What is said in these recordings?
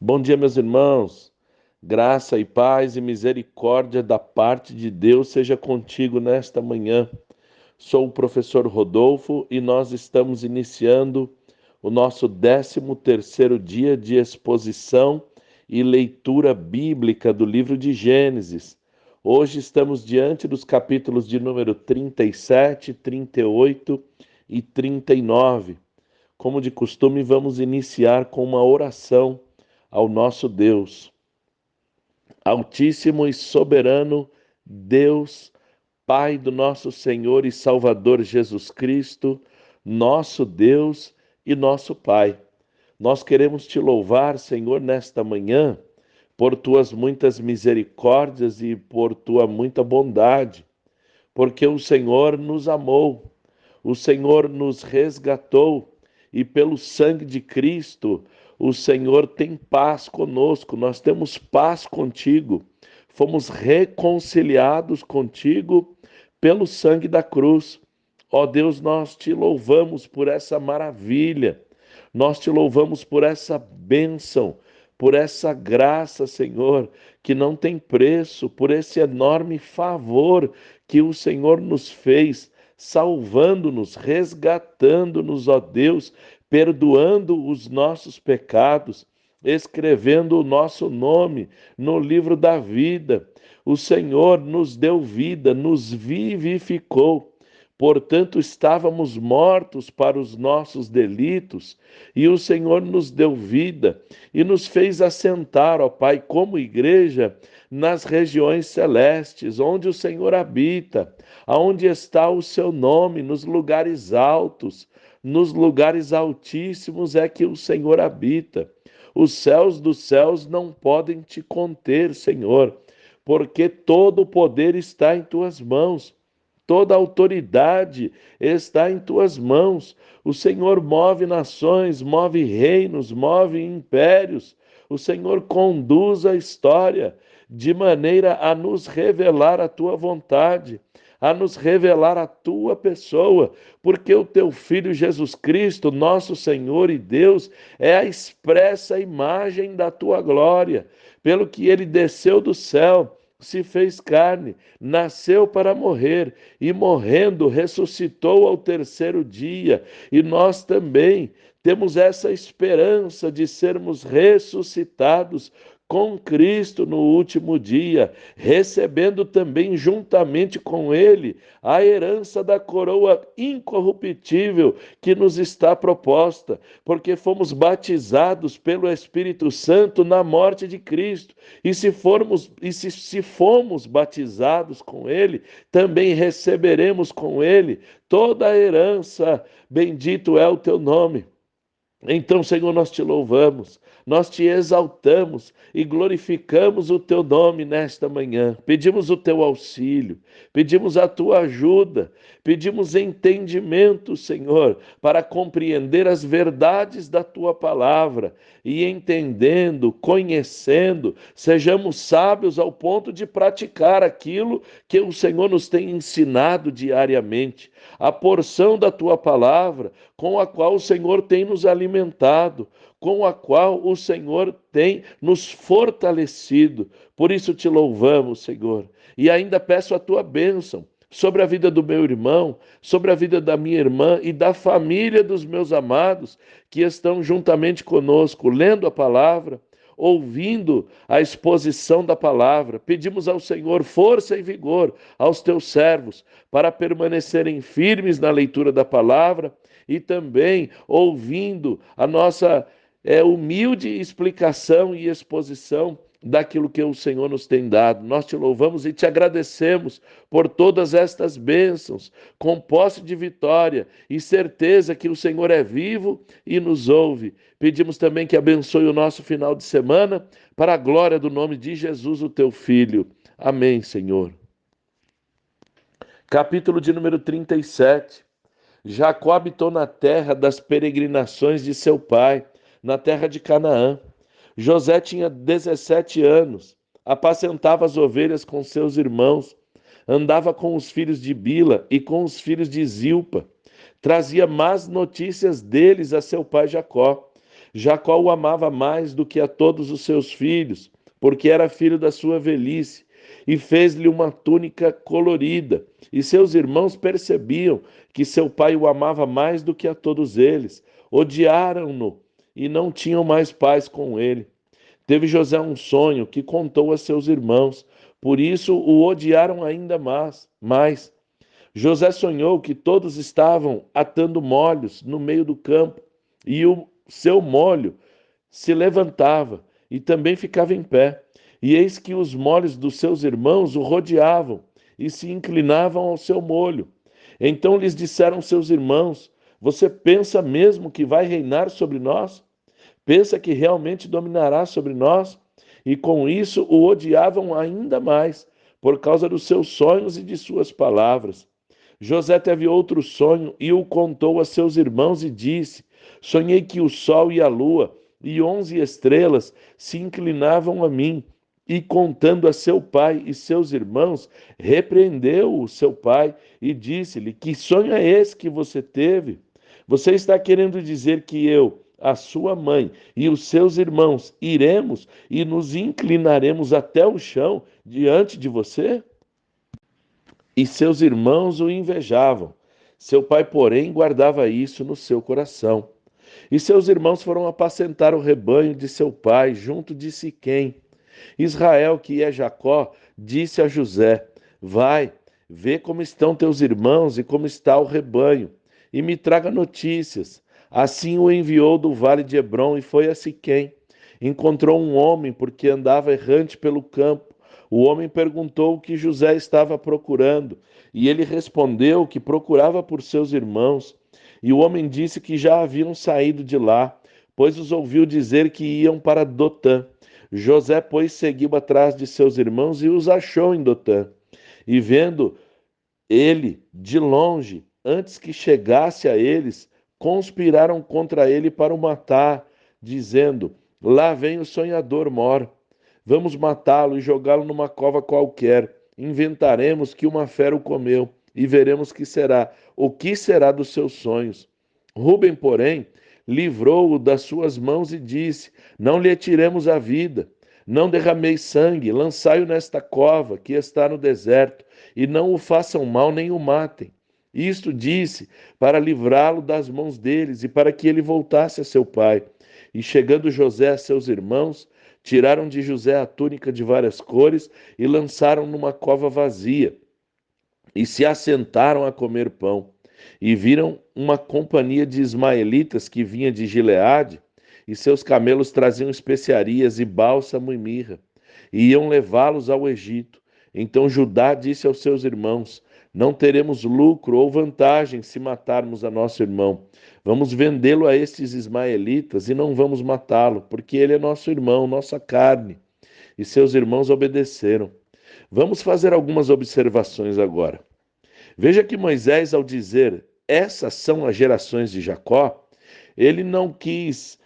Bom dia, meus irmãos. Graça e paz e misericórdia da parte de Deus seja contigo nesta manhã. Sou o professor Rodolfo e nós estamos iniciando o nosso 13º dia de exposição e leitura bíblica do livro de Gênesis. Hoje estamos diante dos capítulos de número 37, 38 e 39. Como de costume, vamos iniciar com uma oração ao nosso Deus. Altíssimo e soberano Deus, Pai do nosso Senhor e Salvador Jesus Cristo, nosso Deus e nosso Pai. Nós queremos te louvar, Senhor, nesta manhã, por tuas muitas misericórdias e por tua muita bondade, porque o Senhor nos amou, o Senhor nos resgatou e pelo sangue de Cristo, o Senhor tem paz conosco, nós temos paz contigo. Fomos reconciliados contigo pelo sangue da cruz. Ó Deus, nós te louvamos por essa maravilha, nós te louvamos por essa bênção, por essa graça, Senhor, que não tem preço, por esse enorme favor que o Senhor nos fez, salvando-nos, resgatando-nos, ó Deus, perdoando os nossos pecados, escrevendo o nosso nome no livro da vida. O Senhor nos deu vida, nos vivificou. Portanto, estávamos mortos para os nossos delitos, e o Senhor nos deu vida e nos fez assentar, ó Pai, como igreja, nas regiões celestes, onde o Senhor habita, aonde está o seu nome, nos lugares altos, nos lugares altíssimos é que o Senhor habita. Os céus dos céus não podem te conter, Senhor, porque todo o poder está em tuas mãos. Toda a autoridade está em tuas mãos. O Senhor move nações, move reinos, move impérios. O Senhor conduz a história de maneira a nos revelar a tua vontade, a nos revelar a tua pessoa, porque o teu Filho Jesus Cristo, nosso Senhor e Deus, é a expressa imagem da tua glória, pelo que ele desceu do céu, se fez carne, nasceu para morrer e morrendo ressuscitou ao terceiro dia, e nós também temos essa esperança de sermos ressuscitados com Cristo no último dia, recebendo também juntamente com ele a herança da coroa incorruptível que nos está proposta, porque fomos batizados pelo Espírito Santo na morte de Cristo. E se fomos batizados com ele, também receberemos com ele toda a herança. Bendito é o teu nome. Então, Senhor, nós te louvamos, nós te exaltamos e glorificamos o teu nome nesta manhã. Pedimos o teu auxílio, pedimos a tua ajuda, pedimos entendimento, Senhor, para compreender as verdades da tua palavra e entendendo, conhecendo, sejamos sábios ao ponto de praticar aquilo que o Senhor nos tem ensinado diariamente, a porção da tua palavra com a qual o Senhor tem nos alimentado, com a qual o Senhor tem nos fortalecido. Por isso te louvamos, Senhor, e ainda peço a tua bênção sobre a vida do meu irmão, sobre a vida da minha irmã e da família dos meus amados que estão juntamente conosco, lendo a palavra, ouvindo a exposição da palavra. Pedimos ao Senhor força e vigor aos teus servos para permanecerem firmes na leitura da palavra e também ouvindo a nossa humilde explicação e exposição daquilo que o Senhor nos tem dado. Nós te louvamos e te agradecemos por todas estas bênçãos, com posse de vitória e certeza que o Senhor é vivo e nos ouve. Pedimos também que abençoe o nosso final de semana, para a glória do nome de Jesus, o teu Filho. Amém, Senhor. Capítulo de número 37. Jacó habitou na terra das peregrinações de seu pai, na terra de Canaã. José tinha 17 anos, apacentava as ovelhas com seus irmãos, andava com os filhos de Bila e com os filhos de Zilpa. Trazia más notícias deles a seu pai Jacó. Jacó o amava mais do que a todos os seus filhos, porque era filho da sua velhice, e fez-lhe uma túnica colorida. E seus irmãos percebiam que seu pai o amava mais do que a todos eles. Odiaram-no e não tinham mais paz com ele. Teve José um sonho que contou a seus irmãos, por isso o odiaram ainda mais. José sonhou que todos estavam atando molhos no meio do campo, e o seu molho se levantava e também ficava em pé. E eis que os molhos dos seus irmãos o rodeavam e se inclinavam ao seu molho. Então lhes disseram seus irmãos: Você pensa mesmo que vai reinar sobre nós? Pensa que realmente dominará sobre nós? E com isso o odiavam ainda mais, por causa dos seus sonhos e de suas palavras. José teve outro sonho e o contou a seus irmãos e disse: Sonhei que o sol e a lua e 11 estrelas se inclinavam a mim. E contando a seu pai e seus irmãos, repreendeu o seu pai e disse-lhe: Que sonho é esse que você teve? Você está querendo dizer que eu, a sua mãe e os seus irmãos iremos e nos inclinaremos até o chão diante de você? E seus irmãos o invejavam. Seu pai, porém, guardava isso no seu coração. E seus irmãos foram apacentar o rebanho de seu pai junto de Siquém. Israel, que é Jacó, disse a José: Vai, vê como estão teus irmãos e como está o rebanho, e me traga notícias. Assim o enviou do vale de Hebrom e foi a Siquém. Encontrou um homem porque andava errante pelo campo. O homem perguntou o que José estava procurando, e ele respondeu que procurava por seus irmãos. E o homem disse que já haviam saído de lá, pois os ouviu dizer que iam para Dotã. José, pois, seguiu atrás de seus irmãos e os achou em Dotã. E vendo ele de longe, antes que chegasse a eles, conspiraram contra ele para o matar, dizendo: Lá vem o sonhador mor. Vamos matá-lo e jogá-lo numa cova qualquer. Inventaremos que uma fera o comeu e veremos o que será dos seus sonhos. Rubem, porém, livrou-o das suas mãos e disse: Não lhe tiremos a vida. Não derrameis sangue, lançai-o nesta cova que está no deserto, e não o façam mal nem o matem. Isto disse para livrá-lo das mãos deles e para que ele voltasse a seu pai. E chegando José a seus irmãos, tiraram de José a túnica de várias cores e lançaram numa cova vazia. E se assentaram a comer pão. E viram uma companhia de ismaelitas que vinha de Gileade, e seus camelos traziam especiarias e bálsamo e mirra, e iam levá-los ao Egito. Então Judá disse aos seus irmãos: Não teremos lucro ou vantagem se matarmos a nosso irmão. Vamos vendê-lo a estes ismaelitas e não vamos matá-lo, porque ele é nosso irmão, nossa carne. E seus irmãos obedeceram. Vamos fazer algumas observações agora. Veja que Moisés, ao dizer essas são as gerações de Jacó, ele não quis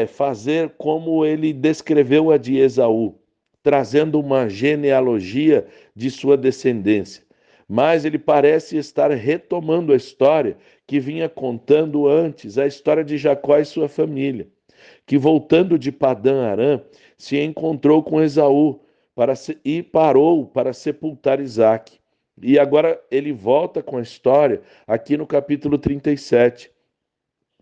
fazer como ele descreveu a de Esaú, trazendo uma genealogia de sua descendência. Mas ele parece estar retomando a história que vinha contando antes, a história de Jacó e sua família, que voltando de Padã Arã, se encontrou com Esaú e parou para sepultar Isaque. E agora ele volta com a história aqui no capítulo 37.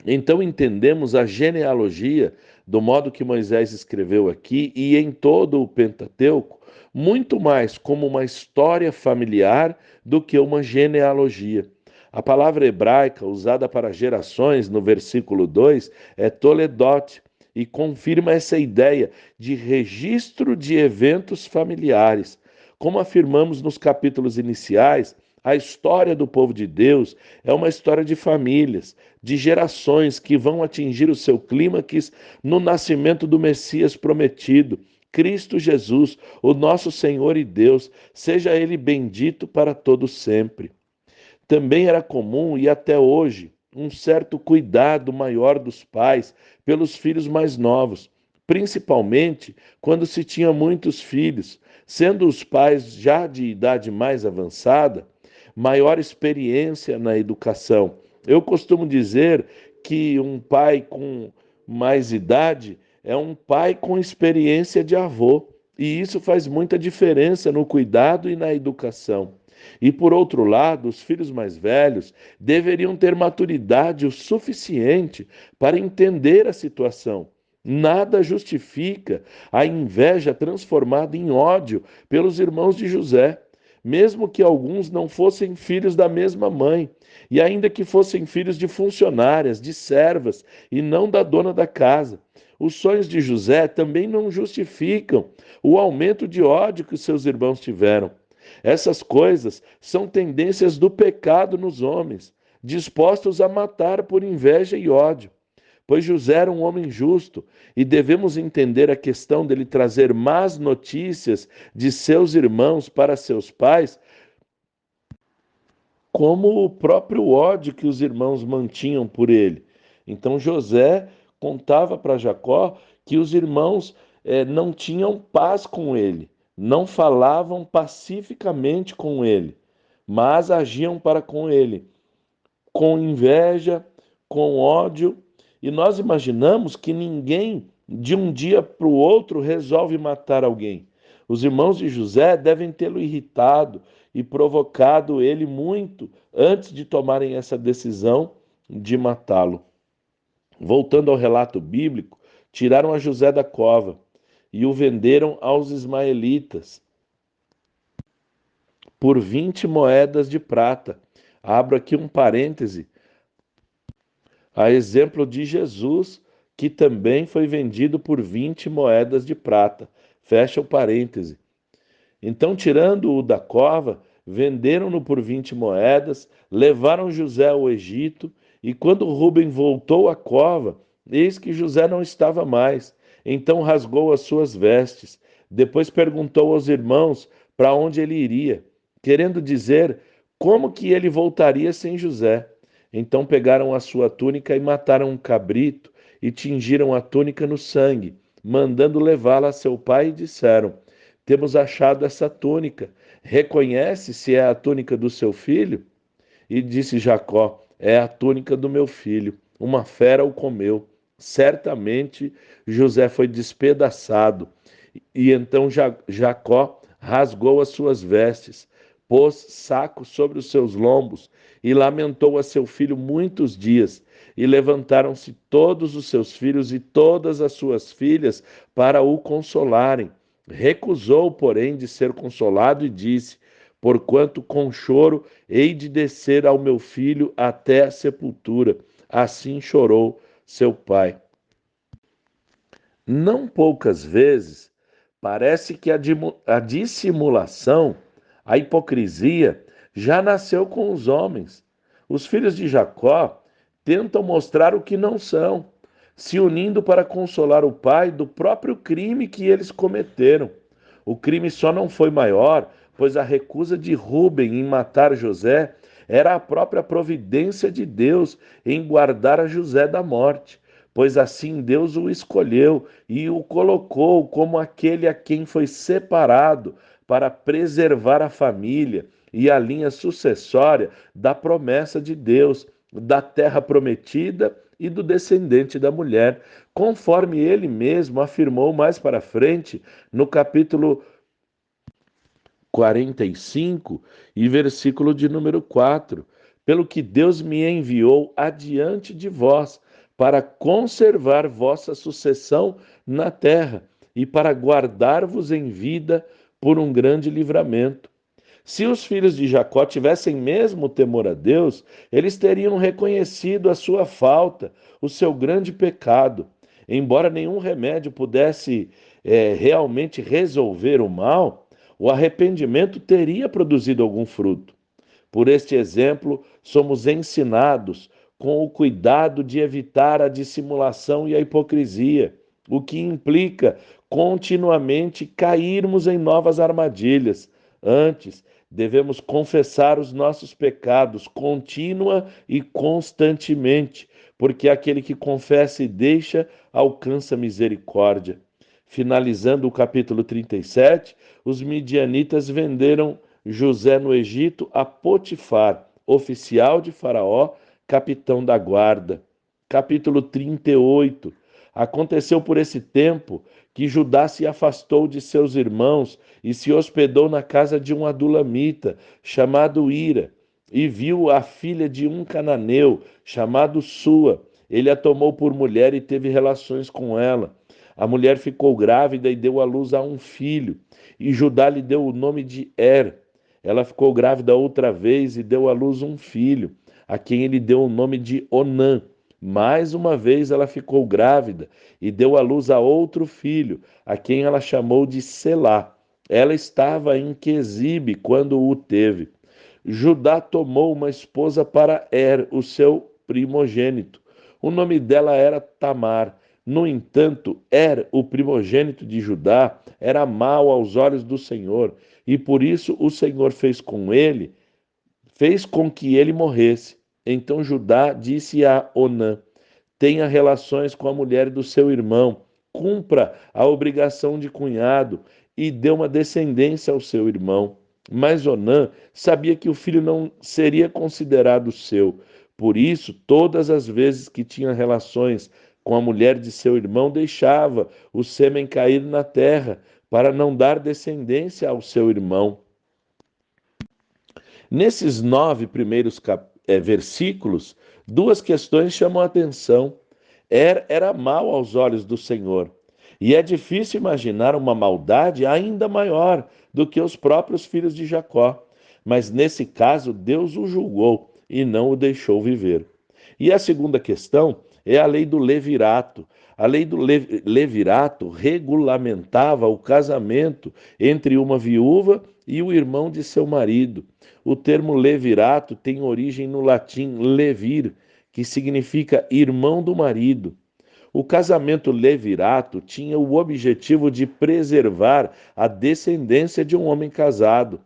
Então entendemos a genealogia do modo que Moisés escreveu aqui e em todo o Pentateuco, muito mais como uma história familiar do que uma genealogia. A palavra hebraica usada para gerações no versículo 2 é toledot e confirma essa ideia de registro de eventos familiares. Como afirmamos nos capítulos iniciais, a história do povo de Deus é uma história de famílias, de gerações que vão atingir o seu clímax no nascimento do Messias prometido, Cristo Jesus, o nosso Senhor e Deus, seja Ele bendito para todo sempre. Também era comum, e até hoje, um certo cuidado maior dos pais pelos filhos mais novos, principalmente quando se tinha muitos filhos, sendo os pais já de idade mais avançada, maior experiência na educação. Eu costumo dizer que um pai com mais idade é um pai com experiência de avô, e isso faz muita diferença no cuidado e na educação. E por outro lado, os filhos mais velhos deveriam ter maturidade o suficiente para entender a situação. Nada justifica a inveja transformada em ódio pelos irmãos de José, mesmo que alguns não fossem filhos da mesma mãe, e ainda que fossem filhos de funcionárias, de servas, e não da dona da casa. Os sonhos de José também não justificam o aumento de ódio que os seus irmãos tiveram. Essas coisas são tendências do pecado nos homens, dispostos a matar por inveja e ódio. Pois José era um homem justo e devemos entender a questão dele trazer más notícias de seus irmãos para seus pais, como o próprio ódio que os irmãos mantinham por ele. Então José contava para Jacó que os irmãos não tinham paz com ele, não falavam pacificamente com ele, mas agiam para com ele com inveja, com ódio, e nós imaginamos que ninguém de um dia para o outro resolve matar alguém. Os irmãos de José devem tê-lo irritado e provocado ele muito antes de tomarem essa decisão de matá-lo. Voltando ao relato bíblico, tiraram a José da cova e o venderam aos ismaelitas por 20 moedas de prata. Abro aqui um parêntese, a exemplo de Jesus, que também foi vendido por 20 moedas de prata. Fecha o parêntese. Então, tirando-o da cova, venderam-no por 20 moedas, levaram José ao Egito, e quando Rúben voltou à cova, eis que José não estava mais. Então rasgou as suas vestes. Depois perguntou aos irmãos para onde ele iria, querendo dizer como que ele voltaria sem José. Então pegaram a sua túnica e mataram um cabrito e tingiram a túnica no sangue, mandando levá-la a seu pai, e disseram: temos achado essa túnica. Reconhece se é a túnica do seu filho? E disse Jacó: é a túnica do meu filho. Uma fera o comeu. Certamente José foi despedaçado. E então Jacó rasgou as suas vestes, pôs saco sobre os seus lombos e lamentou a seu filho muitos dias. E levantaram-se todos os seus filhos e todas as suas filhas para o consolarem. Recusou, porém, de ser consolado e disse: porquanto com choro hei de descer ao meu filho até a sepultura. Assim chorou seu pai. Não poucas vezes parece que a dissimulação, a hipocrisia, já nasceu com os homens. Os filhos de Jacó tentam mostrar o que não são, se unindo para consolar o pai do próprio crime que eles cometeram. O crime só não foi maior, pois a recusa de Rúben em matar José era a própria providência de Deus em guardar a José da morte, pois assim Deus o escolheu e o colocou como aquele a quem foi separado para preservar a família e a linha sucessória da promessa de Deus, da terra prometida e do descendente da mulher, conforme ele mesmo afirmou mais para frente no capítulo 45 e versículo de número 4. Pelo que Deus me enviou adiante de vós, para conservar vossa sucessão na terra e para guardar-vos em vida por um grande livramento. Se os filhos de Jacó tivessem mesmo temor a Deus, eles teriam reconhecido a sua falta, o seu grande pecado. Embora nenhum remédio pudesse realmente resolver o mal, o arrependimento teria produzido algum fruto. Por este exemplo, somos ensinados com o cuidado de evitar a dissimulação e a hipocrisia, o que implica continuamente cairmos em novas armadilhas. Antes, devemos confessar os nossos pecados contínua e constantemente, porque aquele que confessa e deixa alcança misericórdia. Finalizando o capítulo 37, os midianitas venderam José no Egito a Potifar, oficial de Faraó, capitão da guarda. Capítulo 38. Aconteceu por esse tempo que Judá se afastou de seus irmãos e se hospedou na casa de um adulamita, chamado Ira, e viu a filha de um cananeu, chamado Sua. Ele a tomou por mulher e teve relações com ela. A mulher ficou grávida e deu à luz a um filho, e Judá lhe deu o nome de Ela ficou grávida outra vez e deu à luz um filho, a quem ele deu o nome de Onã. Mais uma vez ela ficou grávida e deu à luz a outro filho, a quem ela chamou de Selá. Ela estava em Quezibe quando o teve. Judá tomou uma esposa para o seu primogênito. O nome dela era Tamar. No entanto, o primogênito de Judá, era mau aos olhos do Senhor, e por isso o Senhor fez com que ele morresse. Então Judá disse a Onã: tenha relações com a mulher do seu irmão, cumpra a obrigação de cunhado e dê uma descendência ao seu irmão. Mas Onã sabia que o filho não seria considerado seu. Por isso, todas as vezes que tinha relações com a mulher de seu irmão, deixava o sêmen cair na terra, para não dar descendência ao seu irmão. Nesses 9 primeiros versículos, duas questões chamam a atenção. Era mau aos olhos do Senhor. E é difícil imaginar uma maldade ainda maior do que os próprios filhos de Jacó. Mas nesse caso, Deus o julgou e não o deixou viver. E a segunda questão é a lei do levirato. A lei do levirato regulamentava o casamento entre uma viúva e o irmão de seu marido. O termo levirato tem origem no latim levir, que significa irmão do marido. O casamento levirato tinha o objetivo de preservar a descendência de um homem casado.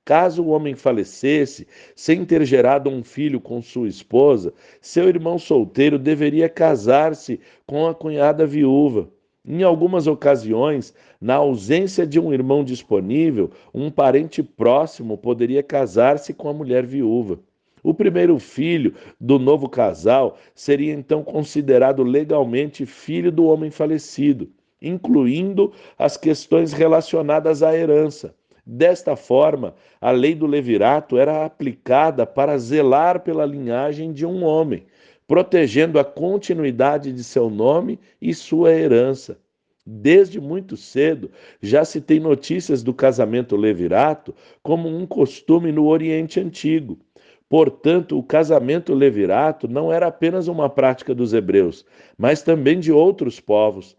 Caso o homem falecesse sem ter gerado um filho com sua esposa, seu irmão solteiro deveria casar-se com a cunhada viúva. Em algumas ocasiões, na ausência de um irmão disponível, um parente próximo poderia casar-se com a mulher viúva. O primeiro filho do novo casal seria então considerado legalmente filho do homem falecido, incluindo as questões relacionadas à herança. Desta forma, a lei do levirato era aplicada para zelar pela linhagem de um homem, protegendo a continuidade de seu nome e sua herança. Desde muito cedo, já se tem notícias do casamento levirato como um costume no Oriente Antigo. Portanto, o casamento levirato não era apenas uma prática dos hebreus, mas também de outros povos.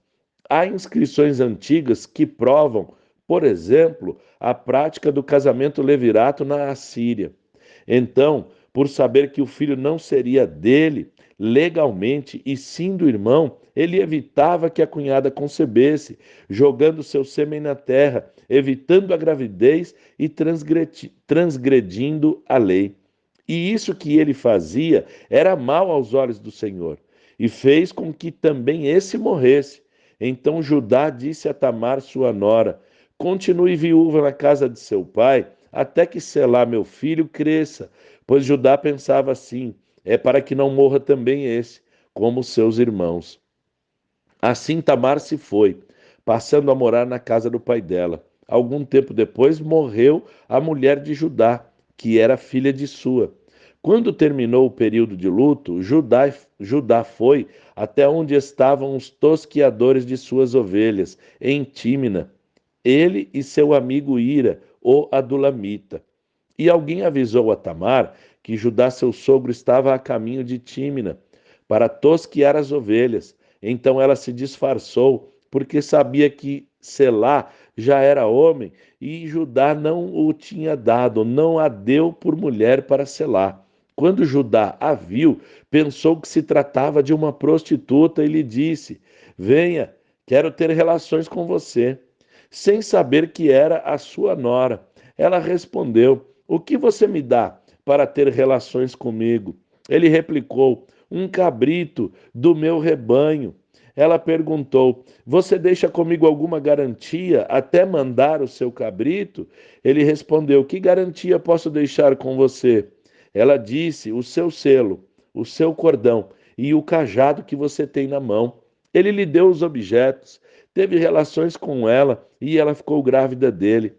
Há inscrições antigas que provam, por exemplo, a prática do casamento levirato na Assíria. Então, por saber que o filho não seria dele legalmente e sim do irmão, ele evitava que a cunhada concebesse, jogando seu sêmen na terra, evitando a gravidez e transgredindo a lei. E isso que ele fazia era mal aos olhos do Senhor, e fez com que também esse morresse. Então Judá disse a Tamar, sua nora: continue viúva na casa de seu pai, até que Selá, meu filho, cresça. Pois Judá pensava assim: é para que não morra também esse, como seus irmãos. Assim Tamar se foi, passando a morar na casa do pai dela. Algum tempo depois morreu a mulher de Judá, que era filha de Sua. Quando terminou o período de luto, Judá foi até onde estavam os tosquiadores de suas ovelhas, em Tímina, ele e seu amigo Ira, o adulamita. E alguém avisou a Tamar que Judá, seu sogro, estava a caminho de Tímina para tosquiar as ovelhas. Então ela se disfarçou, porque sabia que Selá já era homem e Judá não o tinha dado, não a deu por mulher para Selá. Quando Judá a viu, pensou que se tratava de uma prostituta e lhe disse: venha, quero ter relações com você, sem saber que era a sua nora. Ela respondeu: o que você me dá para ter relações comigo? Ele replicou: um cabrito do meu rebanho. Ela perguntou: você deixa comigo alguma garantia até mandar o seu cabrito? Ele respondeu: que garantia posso deixar com você? Ela disse: o seu selo, o seu cordão e o cajado que você tem na mão. Ele lhe deu os objetos, teve relações com ela e ela ficou grávida dele.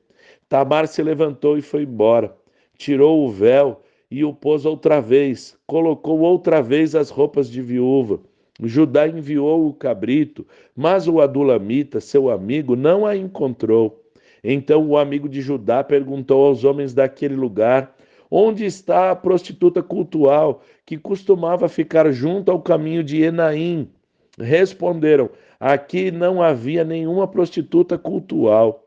Tamar se levantou e foi embora. Tirou o véu e o pôs outra vez. Colocou outra vez as roupas de viúva. Judá enviou o cabrito, mas o adulamita, seu amigo, não a encontrou. Então o amigo de Judá perguntou aos homens daquele lugar: onde está a prostituta cultual que costumava ficar junto ao caminho de Enaim? Responderam: aqui não havia nenhuma prostituta cultual.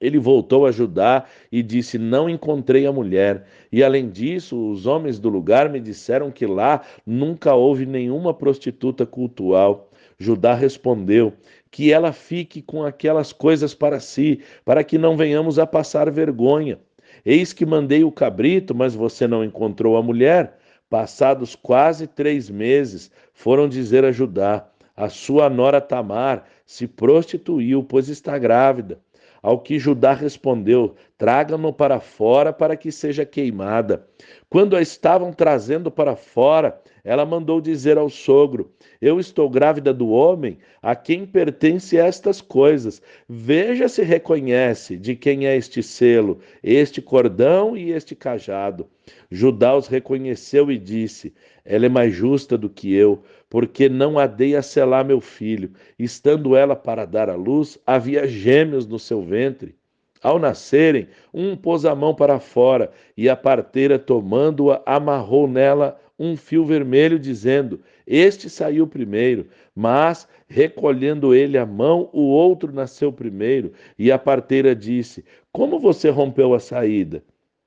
Ele voltou a Judá e disse: não encontrei a mulher. E além disso, os homens do lugar me disseram que lá nunca houve nenhuma prostituta cultual. Judá respondeu: que ela fique com aquelas coisas para si, para que não venhamos a passar vergonha. Eis que mandei o cabrito, mas você não encontrou a mulher. Passados quase 3 meses, foram dizer a Judá: a sua nora Tamar se prostituiu, pois está grávida. Ao que Judá respondeu: traga-no para fora para que seja queimada. Quando a estavam trazendo para fora, ela mandou dizer ao sogro: eu estou grávida do homem a quem pertence estas coisas. Veja se reconhece de quem é este selo, este cordão e este cajado. Judá os reconheceu e disse: ela é mais justa do que eu, porque não a dei a selar meu filho. Estando ela para dar à luz, havia gêmeos no seu ventre. Ao nascerem, um pôs a mão para fora, e a parteira, tomando-a, amarrou nela um fio vermelho, dizendo: este saiu primeiro. Mas, recolhendo ele a mão, o outro nasceu primeiro. E a parteira disse: como você rompeu a saída?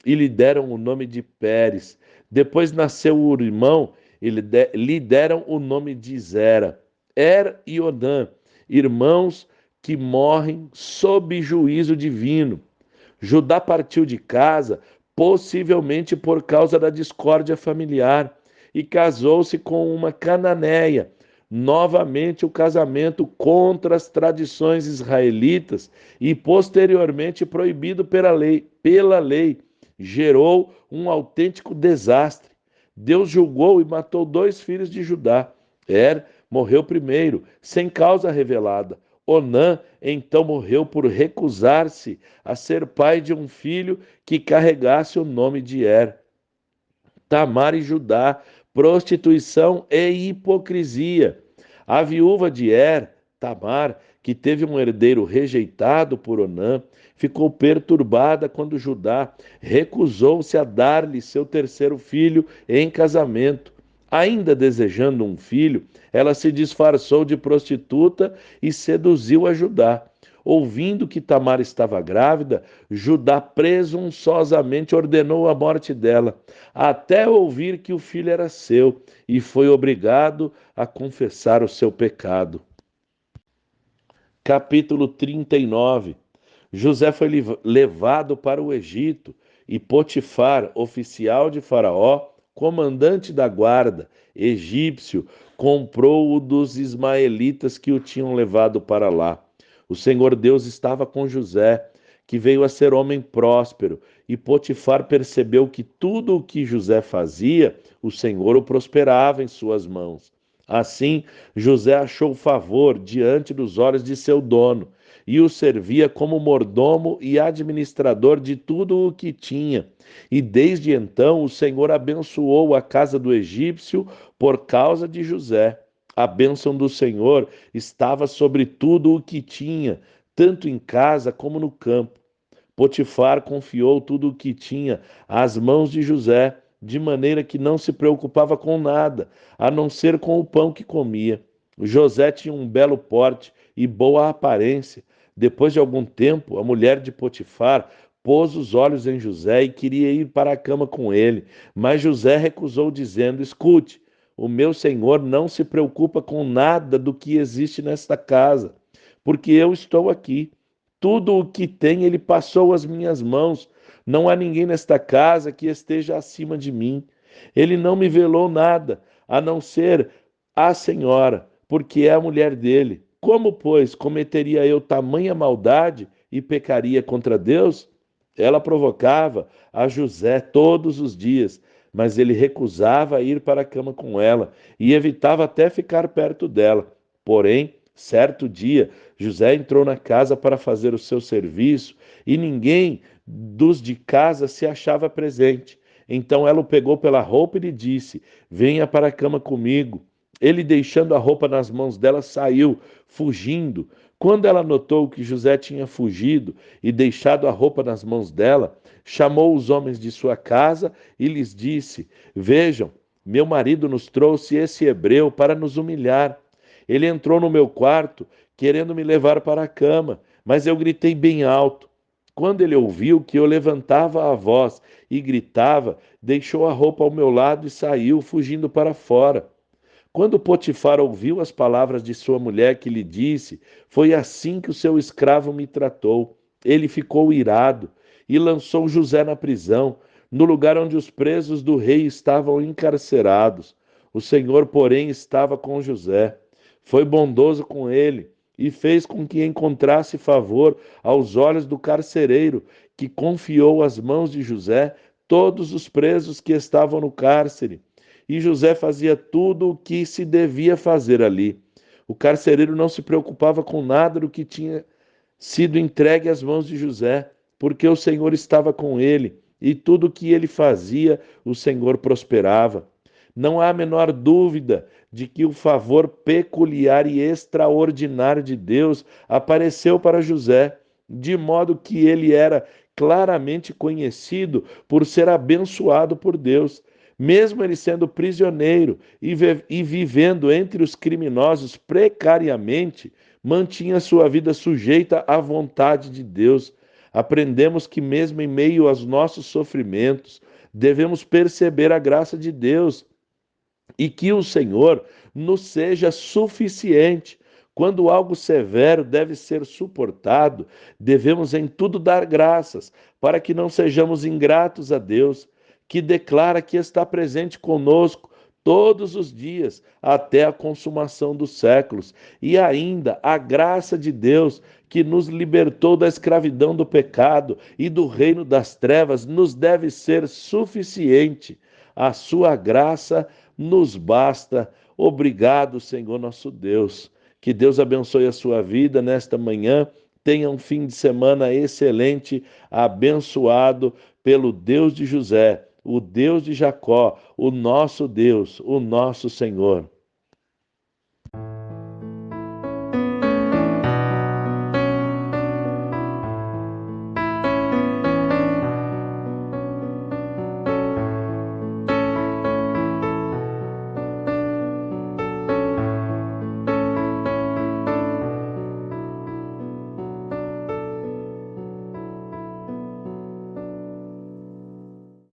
E lhe deram o nome de Pérez. Depois nasceu o irmão, e lhe deram o nome de Zera. E Onã, irmãos que morrem sob juízo divino. Judá partiu de casa, possivelmente por causa da discórdia familiar, e casou-se com uma cananeia. Novamente o casamento contra as tradições israelitas e posteriormente proibido pela lei, gerou um autêntico desastre. Deus julgou e matou 2 filhos de Judá. Morreu primeiro, sem causa revelada. Onã então morreu por recusar-se a ser pai de um filho que carregasse o nome de Tamar e Judá, prostituição e hipocrisia. A viúva de Tamar, que teve um herdeiro rejeitado por Onã, ficou perturbada quando Judá recusou-se a dar-lhe seu terceiro filho em casamento. Ainda desejando um filho, ela se disfarçou de prostituta e seduziu a Judá. Ouvindo que Tamar estava grávida, Judá presunçosamente ordenou a morte dela, até ouvir que o filho era seu, e foi obrigado a confessar o seu pecado. Capítulo 39. José foi levado para o Egito, e Potifar, oficial de Faraó, comandante da guarda, egípcio, comprou-o dos ismaelitas que o tinham levado para lá. O Senhor Deus estava com José, que veio a ser homem próspero, e Potifar percebeu que tudo o que José fazia, o Senhor o prosperava em suas mãos. Assim, José achou favor diante dos olhos de seu dono, e o servia como mordomo e administrador de tudo o que tinha. E desde então o Senhor abençoou a casa do egípcio por causa de José. A bênção do Senhor estava sobre tudo o que tinha, tanto em casa como no campo. Potifar confiou tudo o que tinha às mãos de José, de maneira que não se preocupava com nada, a não ser com o pão que comia. José tinha um belo porte e boa aparência. Depois de algum tempo, a mulher de Potifar pôs os olhos em José e queria ir para a cama com ele, mas José recusou, dizendo: escute, o meu senhor não se preocupa com nada do que existe nesta casa, porque eu estou aqui. Tudo o que tem ele passou às minhas mãos. Não há ninguém nesta casa que esteja acima de mim. Ele não me velou nada, a não ser a senhora, porque é a mulher dele. Como, pois, cometeria eu tamanha maldade e pecaria contra Deus? Ela provocava a José todos os dias, mas ele recusava ir para a cama com ela e evitava até ficar perto dela. Porém, certo dia, José entrou na casa para fazer o seu serviço e ninguém dos de casa se achava presente. Então ela o pegou pela roupa e lhe disse: Venha para a cama comigo. Ele, deixando a roupa nas mãos dela, saiu, fugindo. Quando ela notou que José tinha fugido e deixado a roupa nas mãos dela, chamou os homens de sua casa e lhes disse: Vejam, meu marido nos trouxe esse hebreu para nos humilhar. Ele entrou no meu quarto, querendo me levar para a cama, mas eu gritei bem alto. Quando ele ouviu que eu levantava a voz e gritava, deixou a roupa ao meu lado e saiu, fugindo para fora. Quando Potifar ouviu as palavras de sua mulher que lhe disse, foi assim que o seu escravo me tratou. Ele ficou irado e lançou José na prisão, no lugar onde os presos do rei estavam encarcerados. O Senhor, porém, estava com José. Foi bondoso com ele e fez com que encontrasse favor aos olhos do carcereiro, que confiou às mãos de José todos os presos que estavam no cárcere. E José fazia tudo o que se devia fazer ali. O carcereiro não se preocupava com nada do que tinha sido entregue às mãos de José, porque o Senhor estava com ele, e tudo o que ele fazia, o Senhor prosperava. Não há a menor dúvida de que o favor peculiar e extraordinário de Deus apareceu para José, de modo que ele era claramente conhecido por ser abençoado por Deus. Mesmo ele sendo prisioneiro e vivendo entre os criminosos precariamente, mantinha sua vida sujeita à vontade de Deus. Aprendemos que, mesmo em meio aos nossos sofrimentos, devemos perceber a graça de Deus e que o Senhor nos seja suficiente. Quando algo severo deve ser suportado, devemos em tudo dar graças, para que não sejamos ingratos a Deus, que declara que está presente conosco todos os dias, até a consumação dos séculos. E ainda a graça de Deus, que nos libertou da escravidão do pecado e do reino das trevas, nos deve ser suficiente. A sua graça nos basta. Obrigado, Senhor nosso Deus. Que Deus abençoe a sua vida nesta manhã. Tenha um fim de semana excelente, abençoado pelo Deus de José, o Deus de Jacó, o nosso Deus, o nosso Senhor.